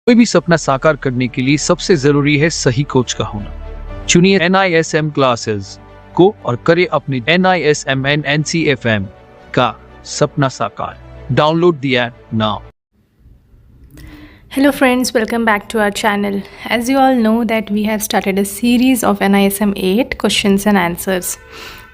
कोई भी सपना साकार करने के लिए सबसे जरूरी है सही कोच का होना। चुनिए NISM क्लासेस को और करें अपने NISM NCFM का सपना साकार। Download the app now. Hello friends, welcome back to our channel. As you all know that we have started a series of NISM 8 questions and answers.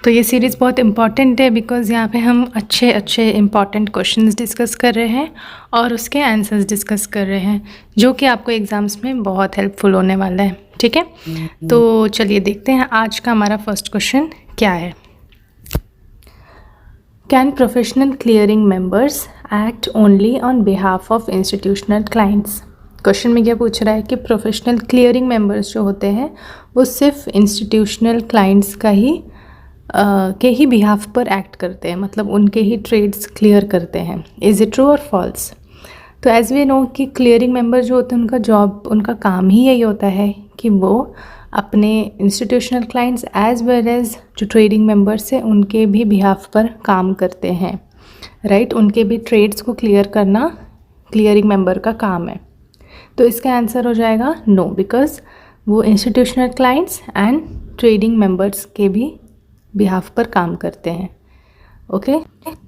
तो ये सीरीज़ बहुत इम्पॉर्टेंट है बिकॉज़ यहाँ पे हम अच्छे इम्पॉर्टेंट क्वेश्चंस डिस्कस कर रहे हैं और उसके आंसर्स डिस्कस कर रहे हैं जो कि आपको एग्ज़ाम्स में बहुत हेल्पफुल होने वाला है। ठीक है, तो चलिए देखते हैं आज का हमारा फर्स्ट क्वेश्चन क्या है। Can professional clearing members act only on behalf of institutional clients. Question में क्या पूछ रहा है कि प्रोफेशनल क्लियरिंग मेंबर्स जो होते हैं वो सिर्फ इंस्टीट्यूशनल क्लाइंट्स के ही बिहाफ पर एक्ट करते हैं, मतलब उनके ही ट्रेड्स क्लियर करते हैं। इज़ इट ट्रू और फॉल्स? तो एज वी नो कि क्लियरिंग मेंबर जो होते हैं उनका जॉब, उनका काम ही यही होता है कि वो अपने institutional clients as well as जो ट्रेडिंग मेंबर्स हैं उनके भी बिहाफ पर काम करते हैं, राइट। उनके भी ट्रेड्स को क्लियर करना क्लियरिंग मेंबर का काम है। तो इसका आंसर हो जाएगा नो, बिकॉज वो institutional clients and trading members के भी बिहाफ पर काम करते हैं। ओके,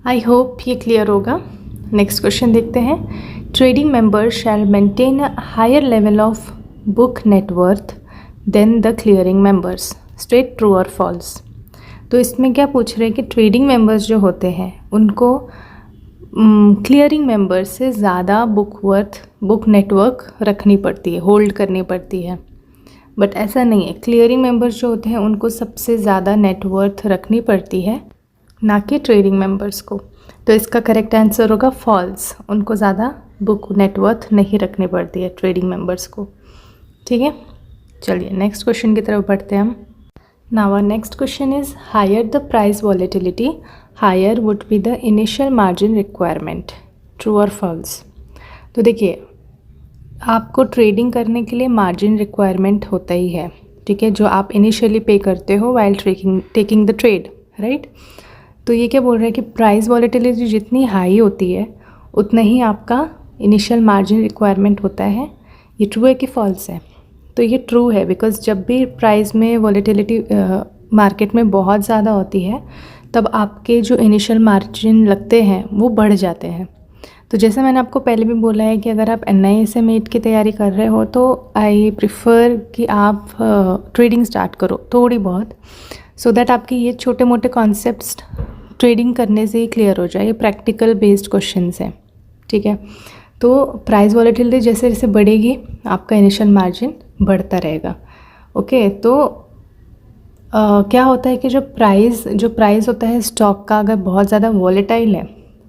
आई होप ये क्लियर होगा। नेक्स्ट क्वेश्चन देखते हैं। Trading members shall maintain a higher level of book net worth than the clearing members. State true और फॉल्स? तो इसमें क्या पूछ रहे हैं कि ट्रेडिंग मेंबर्स जो होते हैं उनको क्लियरिंग मेंबर्स से ज़्यादा बुक नेटवर्क रखनी पड़ती है, होल्ड करनी पड़ती है। बट ऐसा नहीं है, क्लियरिंग मेंबर्स जो होते हैं उनको सबसे ज़्यादा नेटवर्थ रखनी पड़ती है, ना कि ट्रेडिंग मेंबर्स को। तो इसका करेक्ट आंसर होगा फॉल्स। उनको ज़्यादा बुक नेटवर्थ नहीं रखनी पड़ती है ट्रेडिंग मेंबर्स को। ठीक है, चलिए नेक्स्ट क्वेश्चन की तरफ बढ़ते हैं हम। Now our next question is higher the price volatility higher would be the initial margin requirement. True और फॉल्स? तो देखिए, आपको ट्रेडिंग करने के लिए मार्जिन रिक्वायरमेंट होता ही है, ठीक है, जो आप इनिशियली पे करते हो while taking the trade, right. तो ये क्या बोल रहा है कि प्राइस वॉलेटिलिटी जितनी हाई होती है उतना ही आपका इनिशियल मार्जिन रिक्वायरमेंट होता है। ये ट्रू है कि फॉल्स है? तो ये ट्रू है, बिकॉज जब भी प्राइस में वॉलेटिलिटी मार्केट में बहुत ज़्यादा होती है तब आपके जो इनिशियल मार्जिन लगते हैं वो बढ़ जाते हैं। तो जैसे मैंने आपको पहले भी बोला है कि अगर आप NISM 8 की तैयारी कर रहे हो तो आई प्रिफ़र कि आप ट्रेडिंग स्टार्ट करो थोड़ी बहुत, सो दैट आपके ये छोटे मोटे कॉन्सेप्ट्स ट्रेडिंग करने से ही क्लियर हो जाए। ये प्रैक्टिकल बेस्ड क्वेश्चंस हैं, ठीक है। तो प्राइस वॉलेटिलिटी जैसे जैसे बढ़ेगी आपका इनिशियल मार्जिन बढ़ता रहेगा। ओके, तो क्या होता है कि जो प्राइस होता है स्टॉक का, अगर बहुत ज़्यादा वॉलेटाइल है,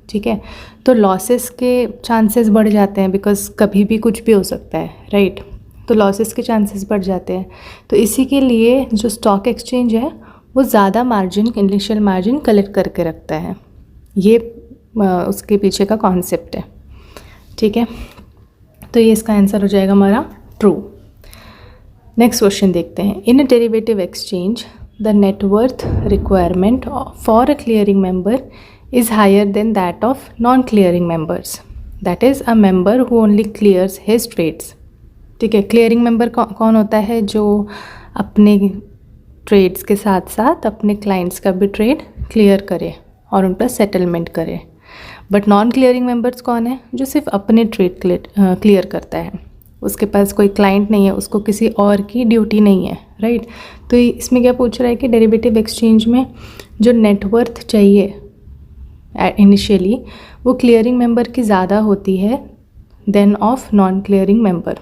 ठीक है, तो लॉसेस के चांसेस बढ़ जाते हैं, बिकॉज कभी भी कुछ भी हो सकता है, राइट। तो लॉसेस के चांसेस बढ़ जाते हैं। तो इसी के लिए जो स्टॉक एक्सचेंज है वो ज़्यादा मार्जिन, इनिशियल मार्जिन कलेक्ट करके रखता है। ये उसके पीछे का कॉन्सेप्ट है, ठीक है। तो ये इसका आंसर हो जाएगा हमारा ट्रू। नेक्स्ट क्वेश्चन देखते हैं। In a derivative exchange the net worth requirement for a clearing member is higher than that of non-clearing members, that is a member who only clears his trades। ठीक है, clearing member कौन होता है? जो अपने trades के साथ साथ अपने क्लाइंट्स का भी ट्रेड क्लियर करे और उन पर सेटलमेंट करे। बट नॉन क्लियरिंग मेंबर्स कौन है? जो सिर्फ अपने ट्रेड क्लियर करता है, उसके पास कोई क्लाइंट नहीं है, उसको किसी और की ड्यूटी नहीं है, राइट। तो इसमें क्या पूछ रहा है कि डेरिवेटिव एक्सचेंज में जो नेटवर्थ चाहिए इनिशियली वो क्लियरिंग मेंबर की ज़्यादा होती है than of non clearing member.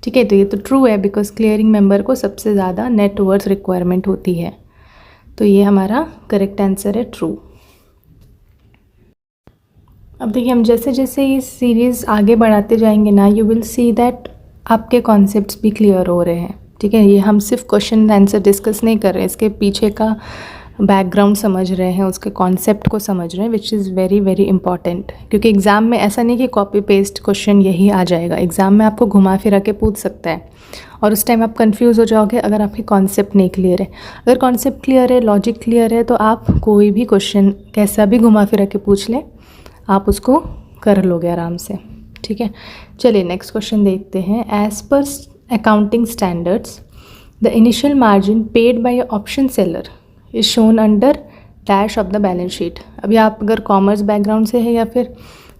ठीक है, तो ये तो ट्रू है, बिकॉज क्लियरिंग मेंबर को सबसे ज़्यादा नेटवर्थ रिक्वायरमेंट होती है। तो ये हमारा करेक्ट आंसर है, ट्रू। अब देखिए, हम जैसे जैसे ये सीरीज़ आगे बढ़ाते जाएंगे ना, यू विल सी दैट आपके कॉन्सेप्ट्स भी क्लियर हो रहे हैं, ठीक है। ये हम सिर्फ क्वेश्चन आंसर डिस्कस नहीं कर रहे हैं, इसके पीछे का बैकग्राउंड समझ रहे हैं, उसके कॉन्सेप्ट को समझ रहे हैं, which is very very important. क्योंकि एग्ज़ाम में ऐसा नहीं कि कॉपी पेस्ट क्वेश्चन यही आ जाएगा, एग्ज़ाम में आपको घुमा फिरा के पूछ सकता है और उस टाइम आप कंफ्यूज हो जाओगे अगर आपके कॉन्सेप्ट नहीं क्लियर है। अगर कॉन्सेप्ट क्लियर है, लॉजिक क्लियर है, तो आप कोई भी क्वेश्चन कैसा भी घुमा फिरा के पूछ लें, आप उसको कर लोगे आराम से। ठीक है, चलिए नेक्स्ट क्वेश्चन देखते हैं। As per accounting standards the initial margin paid by option seller is shown under dash of the balance sheet. अभी आप अगर कॉमर्स बैकग्राउंड से है या फिर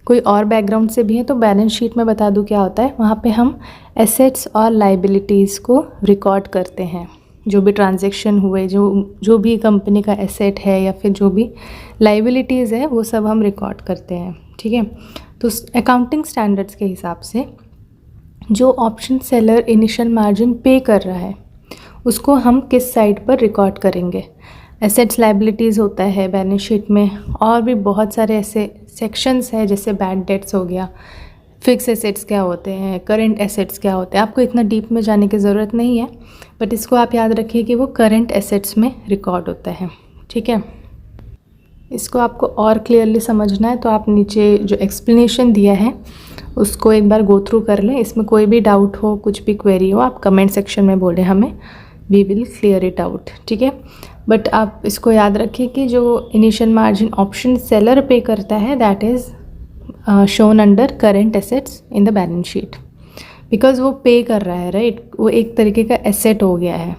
कोई और बैकग्राउंड से भी है तो बैलेंस शीट में बता दूं क्या होता है। वहाँ पे हम एसेट्स और लाइबिलिटीज़ को रिकॉर्ड करते हैं, जो भी ट्रांजैक्शन हुए, जो भी कंपनी का एसेट है या फिर जो भी लाइबिलिटीज़ है वो सब हम रिकॉर्ड करते हैं। ठीक है, तो अकाउंटिंग स्टैंडर्ड्स के हिसाब से जो ऑप्शन सेलर इनिशियल मार्जिन पे कर रहा है उसको हम किस साइड पर रिकॉर्ड करेंगे। एसेट्स लाइबिलिटीज़ होता है बैलेंस शीट में, और भी बहुत सारे ऐसे सेक्शंस हैं जैसे बैड डेट्स हो गया, फिक्स एसेट्स क्या होते हैं, करंट एसेट्स क्या होते हैं। आपको इतना डीप में जाने की ज़रूरत नहीं है, बट इसको आप याद रखिए कि वो करंट एसेट्स में रिकॉर्ड होता है। ठीक है, इसको आपको और क्लियरली समझना है तो आप नीचे जो एक्सप्लेनेशन दिया है उसको एक बार गो थ्रू कर लें। इसमें कोई भी डाउट हो, कुछ भी क्वेरी हो, आप कमेंट सेक्शन में बोलें हमें, we will clear it out. ठीक है, बट आप इसको याद रखिए कि जो इनिशियल मार्जिन ऑप्शन सेलर पे करता है that is shown under current assets in the balance sheet, because वो पे कर रहा है, राइट, वो एक तरीके का एसेट हो गया है।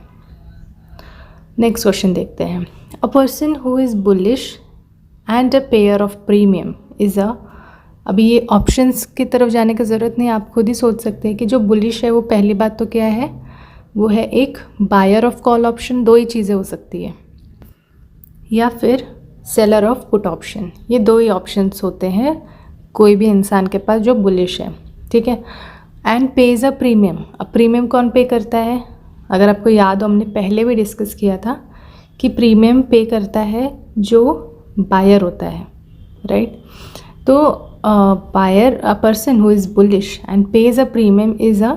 नेक्स्ट क्वेश्चन देखते हैं। अ person who is bullish and a pair of premium is अ, अभी ये ऑप्शंस की तरफ जाने की ज़रूरत नहीं, आप खुद ही सोच सकते हैं कि जो बुलिश है वो पहली बात तो क्या है, वो है एक बायर ऑफ कॉल ऑप्शन, दो ही चीज़ें हो सकती है, या फिर सेलर ऑफ पुट ऑप्शन। ये दो ही ऑप्शंस होते हैं कोई भी इंसान के पास जो बुलिश है। ठीक है, एंड पेज अ प्रीमियम। अब प्रीमियम कौन पे करता है, अगर आपको याद हो हमने पहले भी डिस्कस किया था कि प्रीमियम पे करता है जो बायर होता है, राइट। तो buyer, a person who is bullish and pays a premium is a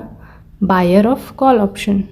buyer of call option.